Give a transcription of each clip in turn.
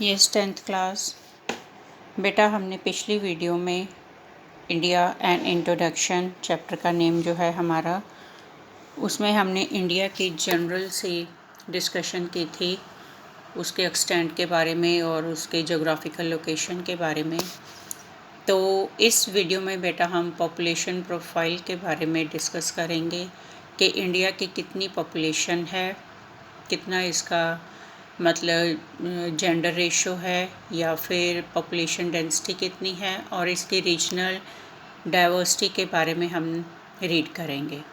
Yes 10th class. बेटा हमने पिछली वीडियो में इंडिया एंड इंट्रोडक्शन चैप्टर का नेम जो है हमारा, उसमें हमने इंडिया की जनरल से डिस्कशन की थी, उसके एक्सटेंट के बारे में और उसके जोग्राफिकल लोकेशन के बारे में। तो इस वीडियो में बेटा हम पॉपुलेशन प्रोफाइल के बारे में डिस्कस करेंगे कि इंडिया की कितनी पॉपुलेशन है, कितना इसका मतलब जेंडर रेशो है या फिर पॉपुलेशन डेंसिटी कितनी है, और इसकी रीजनल डाइवर्सिटी के बारे में हम रीड करेंगे।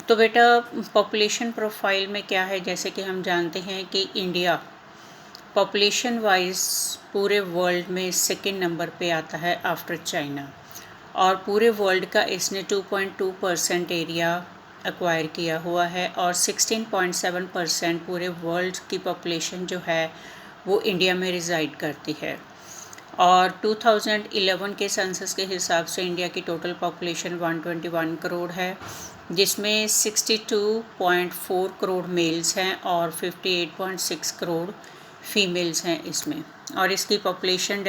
तो बेटा पॉपुलेशन प्रोफाइल में क्या है, जैसे कि हम जानते हैं कि इंडिया पॉपुलेशन वाइज पूरे वर्ल्ड में सेकंड नंबर पे आता है आफ्टर चाइना, और पूरे वर्ल्ड का इसने 2.2% एरिया एक्वायर किया हुआ है, और 16.7% पूरे वर्ल्ड की पॉपुलेशन जो है वो इंडिया में रिज़ाइड करती है। और 2011 के सेंसस के हिसाब से इंडिया की टोटल पॉपुलेशन 121 करोड़ है, जिसमें 62.4 करोड़ मेल्स हैं और 58.6 करोड़ फीमेल्स हैं इसमें। और इसकी population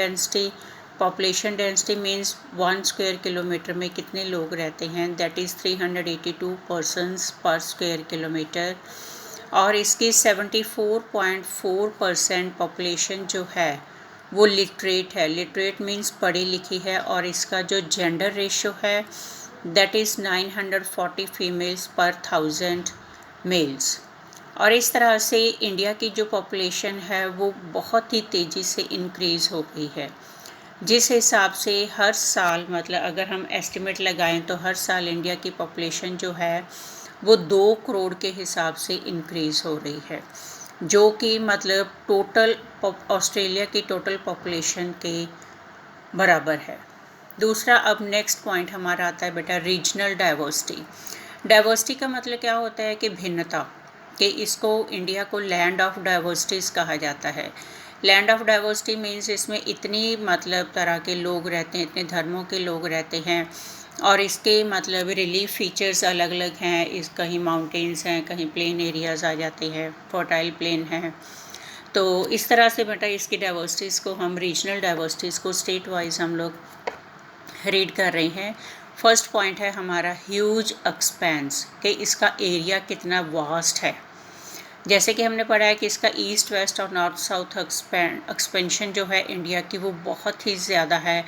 density means 1 square kilometre में कितने लोग रहते हैं, दैट इज़ 382 पर्सनस पर स्क्वायर किलोमीटर। और इसकी 74.4% पॉपुलेशन जो है वो लिटरेट है। लिटरेट मीन्स पढ़ी लिखी है, और इसका जो जेंडर रेशो है दैट इज़ 940 फीमेल्स पर 1000 मेल्स। और इस तरह से इंडिया की जो पॉपुलेशन है वो बहुत ही तेज़ी से इंक्रीज़ हो गई है, जिस हिसाब से हर साल मतलब अगर हम एस्टिमेट लगाएं तो हर साल इंडिया की पॉपुलेशन जो है वो 2 करोड़ के हिसाब से इंक्रीज़ हो रही है, जो कि मतलब टोटल ऑस्ट्रेलिया की टोटल पॉपुलेशन के बराबर है। दूसरा अब नेक्स्ट पॉइंट हमारा आता है बेटा रीजनल डाइवर्सिटी का मतलब क्या होता है कि भिन्नता, कि इसको इंडिया को लैंड ऑफ डाइवर्सिटीज़ कहा जाता है। लैंड ऑफ डाइवर्सिटी मीन्स इसमें इतनी मतलब तरह के लोग रहते हैं, इतने धर्मों के लोग रहते हैं, और इसके मतलब रिलीफ फीचर्स अलग अलग हैं। इस कहीं माउंटेन्स हैं, कहीं प्लेन एरियाज़ आ जाते हैं, फर्टाइल प्लेन हैं। तो इस तरह से बेटा इसकी डाइवर्सिटीज़ को हम रीजनल डाइवर्सिटीज़ को स्टेट वाइज हम लोग रीड कर रहे हैं। फर्स्ट पॉइंट है हमारा ह्यूज एक्सपेंस, कि इसका एरिया कितना वास्ट है। जैसे कि हमने पढ़ा है कि इसका ईस्ट वेस्ट और नॉर्थ साउथ एक्सपेंशन जो है इंडिया की वो बहुत ही ज़्यादा है,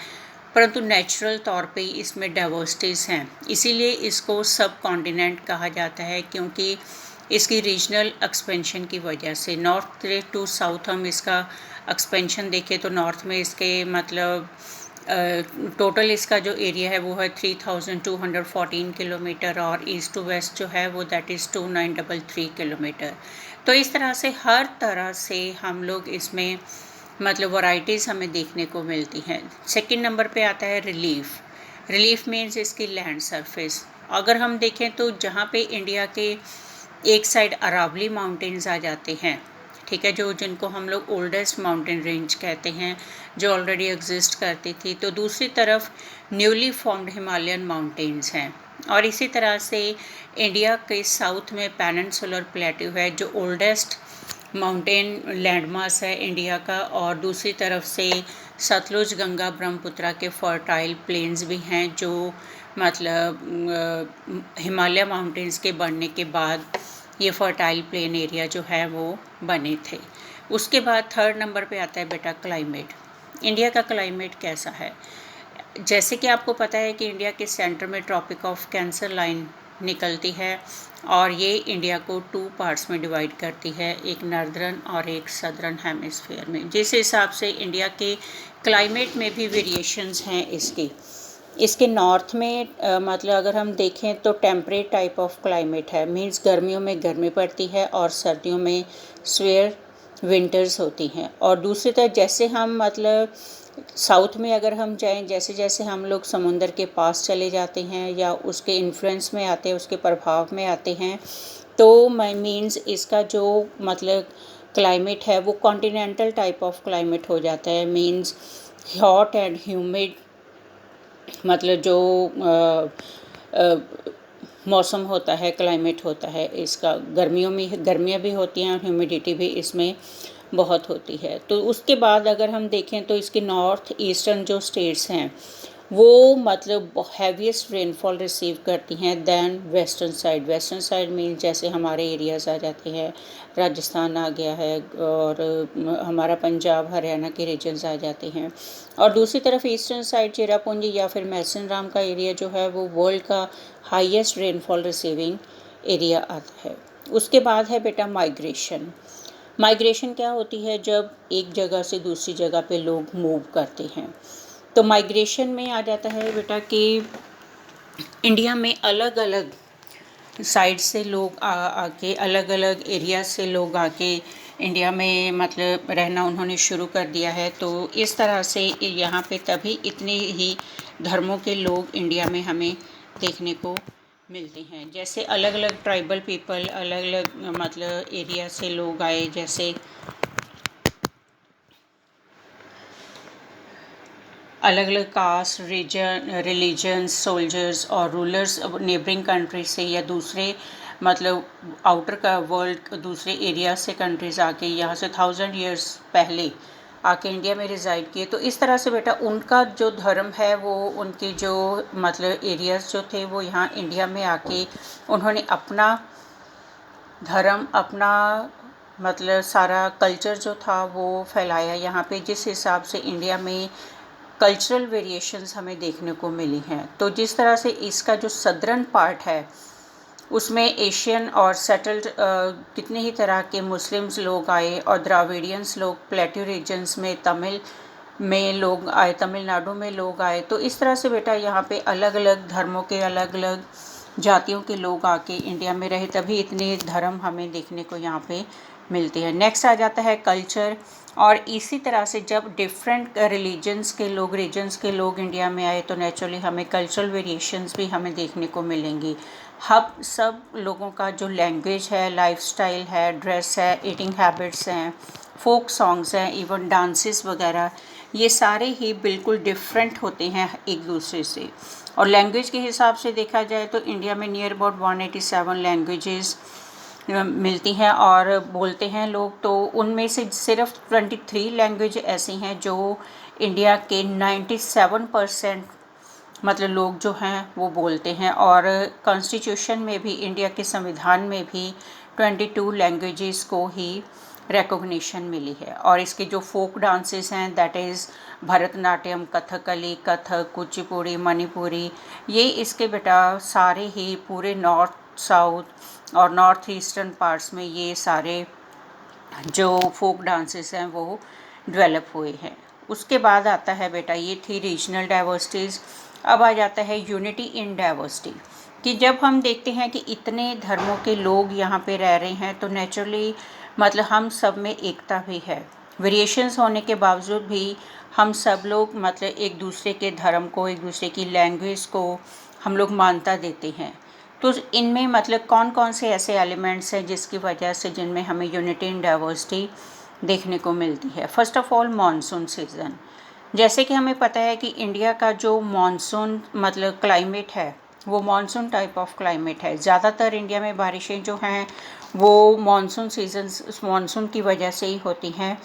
परंतु नेचुरल तौर पे इसमें डाइवर्सिटीज़ हैं, इसीलिए इसको सब कॉन्टिनेंट कहा जाता है, क्योंकि इसकी रीजनल एक्सपेंशन की वजह से। नॉर्थ टू साउथ हम इसका एक्सपेंशन देखें तो नॉर्थ में इसके मतलब टोटल इसका जो एरिया है वो है 3214 किलोमीटर, और ईस्ट टू वेस्ट जो है वो दैट इज़ 2933 किलोमीटर। तो इस तरह से हर तरह से हम लोग इसमें मतलब वैरायटीज़ हमें देखने को मिलती हैं। सेकंड नंबर पे आता है रिलीफ मीन्स इसकी लैंड सरफेस। अगर हम देखें तो जहाँ पे इंडिया के एक साइड अरावली माउंटेन्स आ जाते हैं, ठीक है, जो जिनको हम लोग ओल्डेस्ट माउंटेन रेंज कहते हैं, जो ऑलरेडी एग्जिस्ट करती थी, तो दूसरी तरफ न्यूली फॉर्म्ड हिमालयन माउंटेन्स हैं। और इसी तरह से इंडिया के साउथ में पेनिनसुलर प्लेट्यू है, जो ओल्डेस्ट माउंटेन लैंडमास है इंडिया का, और दूसरी तरफ से सतलुज गंगा ब्रह्मपुत्रा के फर्टाइल प्लेन्स भी हैं, जो मतलब हिमालय माउंटेन्स के बढ़ने के बाद ये फर्टाइल प्लेन एरिया जो है वो बने थे। उसके बाद थर्ड नंबर पे आता है बेटा क्लाइमेट। इंडिया का क्लाइमेट कैसा है, जैसे कि आपको पता है कि इंडिया के सेंटर में ट्रॉपिक ऑफ कैंसर लाइन निकलती है, और ये इंडिया को 2 पार्ट्स में डिवाइड करती है, एक नॉर्दर्न और एक सदर्न हेमिस्फीयर में। जिस हिसाब से इंडिया के क्लाइमेट में भी वेरिएशंस हैं इसके नॉर्थ में मतलब अगर हम देखें तो टेम्परेट टाइप ऑफ क्लाइमेट है, मींस गर्मियों में गर्मी पड़ती है और सर्दियों में स्वेयर विंटर्स होती हैं। और दूसरी तरफ जैसे हम मतलब साउथ में अगर हम जाएं, जैसे जैसे हम लोग समुंदर के पास चले जाते हैं या उसके इन्फ्लुएंस में आते हैं, उसके प्रभाव में आते हैं, तो मींस इसका जो मतलब क्लाइमेट है वो कॉन्टिनेंटल टाइप ऑफ क्लाइमेट हो जाता है, मींस हॉट एंड ह्यूमिड, मतलब जो मौसम होता है, क्लाइमेट होता है इसका, गर्मियों में गर्मियाँ भी होती हैं और ह्यूमिडिटी भी इसमें बहुत होती है। तो उसके बाद अगर हम देखें तो इसके नॉर्थ ईस्टर्न जो स्टेट्स हैं वो मतलब हैवीएस्ट रेनफॉल रिसीव करती हैं than western side. Western side mean जैसे हमारे एरियाज़ आ जाते हैं, राजस्थान आ गया है और हमारा पंजाब हरियाणा के रीजन्स आ जाते हैं। और दूसरी तरफ ईस्टर्न साइड चेरापूंजी या फिर मैसूर का एरिया जो है वो वर्ल्ड का हाईएस्ट रेनफॉल रिसीविंग एरिया आता है। उसके बाद है बेटा माइग्रेशन। माइग्रेशन क्या होती है? जब एक जगह से दूसरी जगह पे लोग मूव करते हैं। तो माइग्रेशन में आ जाता है बेटा कि इंडिया में अलग अलग साइड से लोग आके अलग अलग एरिया से लोग आके इंडिया में मतलब रहना उन्होंने शुरू कर दिया है। तो इस तरह से यहाँ पे तभी इतने ही धर्मों के लोग इंडिया में हमें देखने को मिलते हैं। जैसे अलग अलग ट्राइबल पीपल अलग अलग मतलब एरिया से लोग आए, जैसे अलग अलग कास्ट रिलीजन्स सोल्जर्स और रूलर्स नेबरिंग कंट्री से या दूसरे मतलब आउटर का वर्ल्ड दूसरे एरिया से कंट्रीज आके यहाँ से 1000 ईयर्स पहले आके इंडिया में रिजाइड किए। तो इस तरह से बेटा उनका जो धर्म है वो उनके जो मतलब एरियाज जो थे वो यहाँ इंडिया में आके उन्होंने अपना धर्म अपना मतलब सारा कल्चर जो था वो फैलाया यहाँ पे, जिस हिसाब से इंडिया में कल्चरल वेरिएशंस हमें देखने को मिली हैं। तो जिस तरह से इसका जो सदर्न पार्ट है उसमें एशियन और सेटल्ड कितने ही तरह के मुस्लिम्स लोग आए और द्राविडियंस लोग प्लेट्यू रीजन्स में तमिल में लोग आए, तमिलनाडु में लोग आए। तो इस तरह से बेटा यहाँ पे अलग अलग धर्मों के अलग अलग जातियों के लोग आके इंडिया में रहे, तभी इतने धर्म हमें देखने को यहाँ पे मिलते हैं। नेक्स्ट आ जाता है कल्चर। और इसी तरह से जब डिफरेंट रिलीजन्स के लोग रीजन्स के लोग इंडिया में आए तो नेचुरली हमें कल्चरल वेरिएशंस भी हमें देखने को मिलेंगी। हम सब लोगों का जो लैंग्वेज है, लाइफस्टाइल है, ड्रेस है, ईटिंग हैबिट्स हैं, फोक सॉन्ग्स हैं, इवन डांसेस वगैरह, ये सारे ही बिल्कुल डिफरेंट होते हैं एक दूसरे से। और लैंग्वेज के हिसाब से देखा जाए तो इंडिया में नियर अबाउट 187 लैंग्वेजेस मिलती हैं और बोलते हैं लोग। तो उनमें से सिर्फ 23 लैंग्वेज ऐसी हैं जो इंडिया के 97% मतलब लोग जो हैं वो बोलते हैं। और कॉन्स्टिट्यूशन में भी इंडिया के संविधान में भी 22 लैंग्वेजेस को ही रिकॉग्निशन मिली है। और इसके जो फोक डांसेस हैं दैट इज़ भरतनाट्यम, कथकली, कथक, कुचिपुड़ी, मणिपुरी, ये इसके बेटा सारे ही पूरे नॉर्थ साउथ और नॉर्थ ईस्टर्न पार्ट्स में ये सारे जो फोक डांसेस हैं वो डेवलप हुए हैं। उसके बाद आता है बेटा, ये थी रीजनल डाइवर्सिटीज़। अब आ जाता है यूनिटी इन डाइवर्सिटी, कि जब हम देखते हैं कि इतने धर्मों के लोग यहाँ पे रह रहे हैं तो नेचुरली मतलब हम सब में एकता भी है। वेरिएशंस होने के बावजूद भी हम सब लोग मतलब एक दूसरे के धर्म को, एक दूसरे की लैंग्वेज को हम लोग मान्यता देते हैं। तो इनमें मतलब कौन कौन से ऐसे एलिमेंट्स हैं जिसकी वजह से जिनमें हमें यूनिटी इन डाइवर्सिटी देखने को मिलती है। First of all monsoon season. जैसे कि हमें पता है कि इंडिया का जो मॉनसून मतलब क्लाइमेट है वो मॉनसून टाइप ऑफ क्लाइमेट है। ज़्यादातर इंडिया में बारिशें जो हैं वो मॉनसून सीजन्स मॉनसून की वजह से ही होती हैं,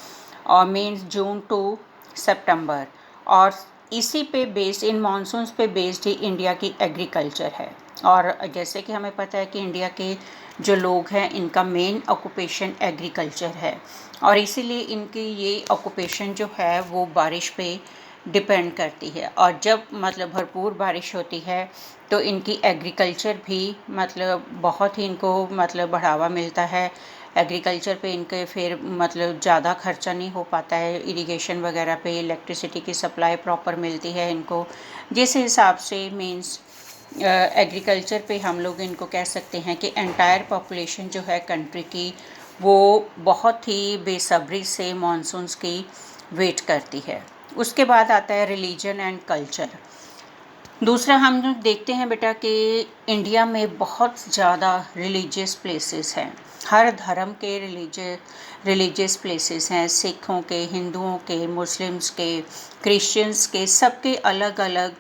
और मीन्स जून टू सितंबर। और इसी पे बेस्ड, इन मॉनसून्स पे बेस्ड ही इंडिया की एग्रीकल्चर है। और जैसे कि हमें पता है कि इंडिया के जो लोग हैं इनका मेन ऑक्यूपेशन एग्रीकल्चर है, और इसीलिए इनकी ये ऑक्यूपेशन जो है वो बारिश पे डिपेंड करती है। और जब मतलब भरपूर बारिश होती है तो इनकी एग्रीकल्चर भी मतलब बहुत ही इनको मतलब बढ़ावा मिलता है। एग्रीकल्चर पे इनके फिर मतलब ज़्यादा खर्चा नहीं हो पाता है, इरिगेशन वगैरह पे इलेक्ट्रिसिटी की सप्लाई प्रॉपर मिलती है इनको, जिस हिसाब से मीन्स एग्रीकल्चर पे हम लोग इनको कह सकते हैं कि एंटायर पॉपुलेशन जो है कंट्री की वो बहुत ही बेसब्री से मॉनसून्स की वेट करती है। उसके बाद आता है रिलीजन एंड कल्चर। दूसरा हम लोग देखते हैं बेटा कि इंडिया में बहुत ज़्यादा रिलीजियस प्लेसेस हैं, हर धर्म के रिलीजियस प्लेसेस हैं, सिखों के, हिंदुओं के, मुस्लिम्स के, क्रिश्चियंस के, सबके अलग अलग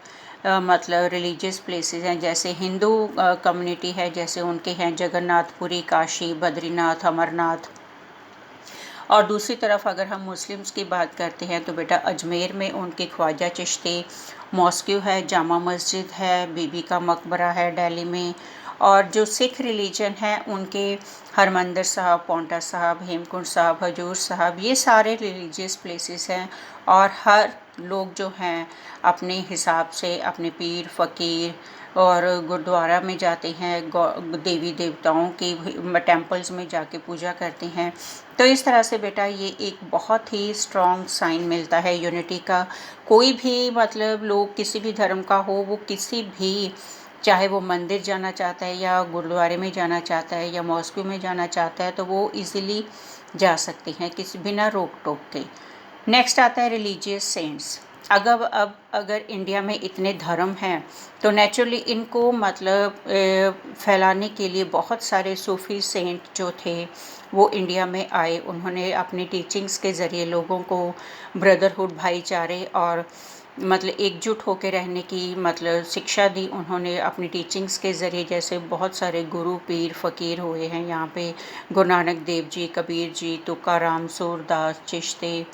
मतलब रिलीजियस प्लेसेस हैं। जैसे हिंदू कम्युनिटी है, जैसे उनके हैं जगन्नाथपुरी, काशी, बद्रीनाथ, अमरनाथ। और दूसरी तरफ अगर हम मुस्लिम्स की बात करते हैं तो बेटा अजमेर में उनके ख्वाजा चिश्ती मॉस्क्यू है, जामा मस्जिद है, बीबी का मकबरा है दिल्ली में। और जो सिख रिलीजन है उनके हरमंदिर साहब, पौंटा साहब, हेमकुंड साहब, हजूर साहब, ये सारे रिलीजियस प्लेसेस हैं। और हर लोग जो हैं अपने हिसाब से अपने पीर फ़कीर और गुरुद्वारा में जाते हैं, देवी देवताओं की टेम्पल्स में जाके पूजा करते हैं। तो इस तरह से बेटा ये एक बहुत ही स्ट्रॉन्ग साइन मिलता है यूनिटी का। कोई भी मतलब लोग किसी भी धर्म का हो, वो किसी भी, चाहे वो मंदिर जाना चाहता है या गुरुद्वारे में जाना चाहता है या मॉस्को में जाना चाहता है, तो वो इजीली जा सकते हैं किसी बिना रोक टोक के। नेक्स्ट आता है रिलीजियस सेंट्स। अगर इंडिया में इतने धर्म हैं तो नेचुरली इनको मतलब फैलाने के लिए बहुत सारे सूफ़ी सेंट जो थे वो इंडिया में आए। उन्होंने अपनी टीचिंग्स के ज़रिए लोगों को ब्रदरहुड, भाईचारे और मतलब एकजुट होकर रहने की मतलब शिक्षा दी उन्होंने अपनी टीचिंग्स के ज़रिए। जैसे बहुत सारे गुरु पीर फ़कीर हुए हैं यहाँ पे, गुरु नानक देव जी, कबीर जी, तुकाराम, सूरदास, चिश्ती,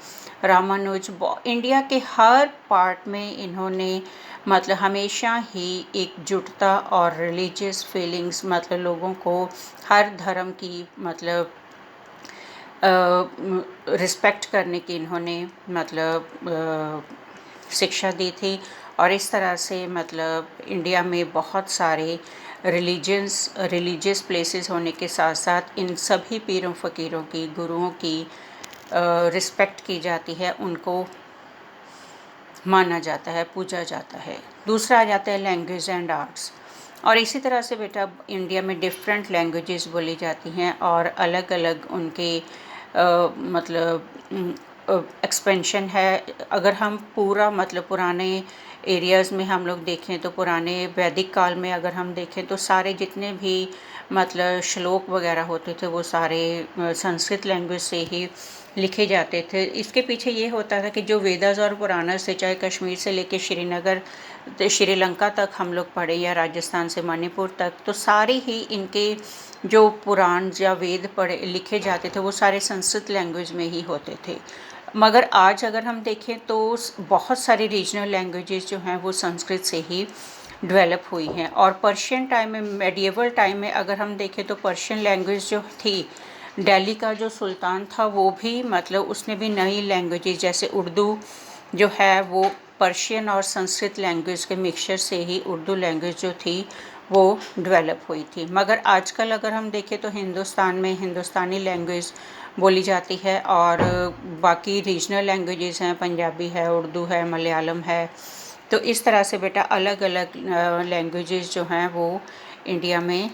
रामानुज। इंडिया के हर पार्ट में इन्होंने मतलब हमेशा ही एकजुटता और रिलीजियस फीलिंग्स मतलब लोगों को हर धर्म की मतलब रिस्पेक्ट करने की इन्होंने मतलब शिक्षा दी थी। और इस तरह से मतलब इंडिया में बहुत सारे रिलीजियस प्लेसेस होने के साथ साथ इन सभी पीरों फ़कीरों की, गुरुओं की रिस्पेक्ट की जाती है, उनको माना जाता है, पूजा जाता है। दूसरा आ जाता है लैंग्वेज एंड आर्ट्स। और इसी तरह से बेटा इंडिया में डिफरेंट लैंग्वेजेस बोली जाती हैं और अलग अलग उनके मतलब एक्सपेंशन है। अगर हम पूरा मतलब पुराने एरियाज़ में हम लोग देखें तो पुराने वैदिक काल में अगर हम देखें तो सारे जितने भी मतलब श्लोक वगैरह होते थे वो सारे संस्कृत लैंग्वेज से ही लिखे जाते थे। इसके पीछे ये होता था कि जो वेदास और पुराणस से, चाहे कश्मीर से लेके श्रीनगर श्रीलंका तक हम लोग पढ़े या राजस्थान से मणिपुर तक, तो सारे ही इनके जो पुराण या वेद पढ़े लिखे जाते थे वो सारे संस्कृत लैंग्वेज में ही होते थे। मगर आज अगर हम देखें तो बहुत सारी रीजनल लैंग्वेजेस जो हैं वो संस्कृत से ही डेवलप हुई हैं। और पर्शियन टाइम में, मेडिएवल टाइम में अगर हम देखें तो पर्शियन लैंग्वेज जो थी, दिल्ली का जो सुल्तान था वो भी मतलब उसने भी नई लैंग्वेजेस जैसे उर्दू जो है वो पर्शियन और संस्कृत लैंग्वेज के मिक्सचर से ही उर्दू लैंग्वेज जो थी वो डेवलप हुई थी। मगर आजकल अगर हम देखें तो हिंदुस्तान में हिंदुस्तानी लैंग्वेज बोली जाती है और बाकी रीजनल लैंग्वेजेस हैं, पंजाबी है, उर्दू है, मलयालम है। तो इस तरह से बेटा अलग अलग लैंग्वेजेस जो हैं वो इंडिया में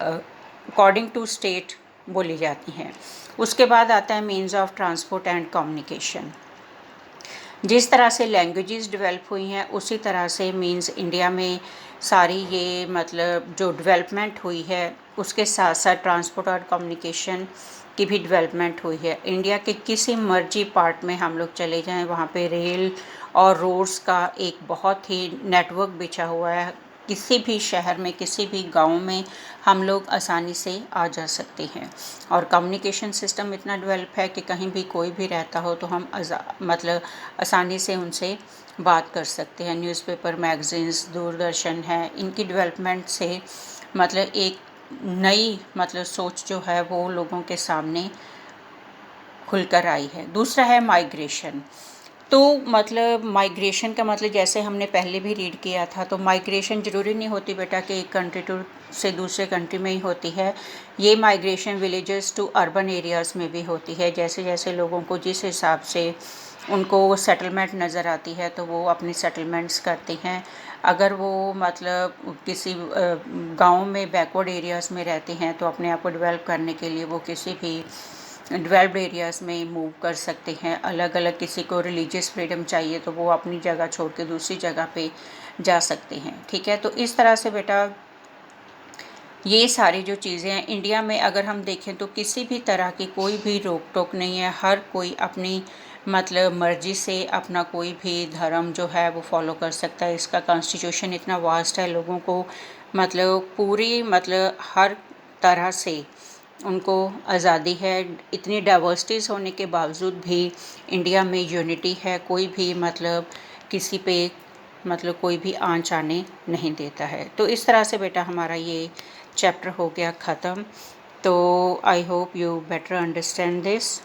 अकॉर्डिंग टू स्टेट बोली जाती हैं। उसके बाद आता है means of transport and communication. जिस तरह से लैंग्वेजेस डेवलप हुई हैं उसी तरह से मीन्स इंडिया में सारी ये मतलब जो डेवलपमेंट हुई है उसके साथ साथ ट्रांसपोर्ट और कम्युनिकेशन की भी डेवलपमेंट हुई है। इंडिया के किसी मर्जी पार्ट में हम लोग चले जाएं वहाँ पे रेल और रोड्स का एक बहुत ही नेटवर्क बिछा हुआ है। किसी भी शहर में, किसी भी गांव में हम लोग आसानी से आ जा सकते हैं। और कम्युनिकेशन सिस्टम इतना डेवलप है कि कहीं भी कोई भी रहता हो तो हम मतलब आसानी से उनसे बात कर सकते हैं। न्यूज़पेपर, मैगज़ीन्स, दूरदर्शन है, इनकी डेवलपमेंट से मतलब एक नई मतलब सोच जो है वो लोगों के सामने खुलकर आई है। दूसरा है माइग्रेशन। तो मतलब माइग्रेशन का मतलब जैसे हमने पहले भी रीड किया था, तो माइग्रेशन ज़रूरी नहीं होती बेटा कि एक कंट्री टू से दूसरे कंट्री में ही होती है। ये migration villages to urban areas में भी होती है। जैसे जैसे लोगों को जिस हिसाब से उनको सेटलमेंट नज़र आती है तो वो अपनी सेटलमेंट्स करते हैं। अगर वो मतलब किसी गांव में बैकवर्ड एरियाज़ में रहते हैं तो अपने आप को डेवलप करने के लिए वो किसी भी डेवलप्ड एरियाज़ में मूव कर सकते हैं। अलग अलग किसी को रिलीजियस फ्रीडम चाहिए तो वो अपनी जगह छोड़ के दूसरी जगह पे जा सकते हैं। ठीक है, तो इस तरह से बेटा ये सारी जो चीज़ें हैं इंडिया में अगर हम देखें तो किसी भी तरह की कोई भी रोक टोक नहीं है। हर कोई अपनी मतलब मर्जी से अपना कोई भी धर्म जो है वो फॉलो कर सकता है। इसका कॉन्स्टिट्यूशन इतना वास्ट है, लोगों को मतलब पूरी मतलब हर तरह से उनको आज़ादी है। इतनी डाइवर्सिटीज़ होने के बावजूद भी इंडिया में यूनिटी है। कोई भी मतलब किसी पे मतलब कोई भी आँच आने नहीं देता है। तो इस तरह से बेटा हमारा ये चैप्टर हो गया ख़त्म। तो I hope you better understand this.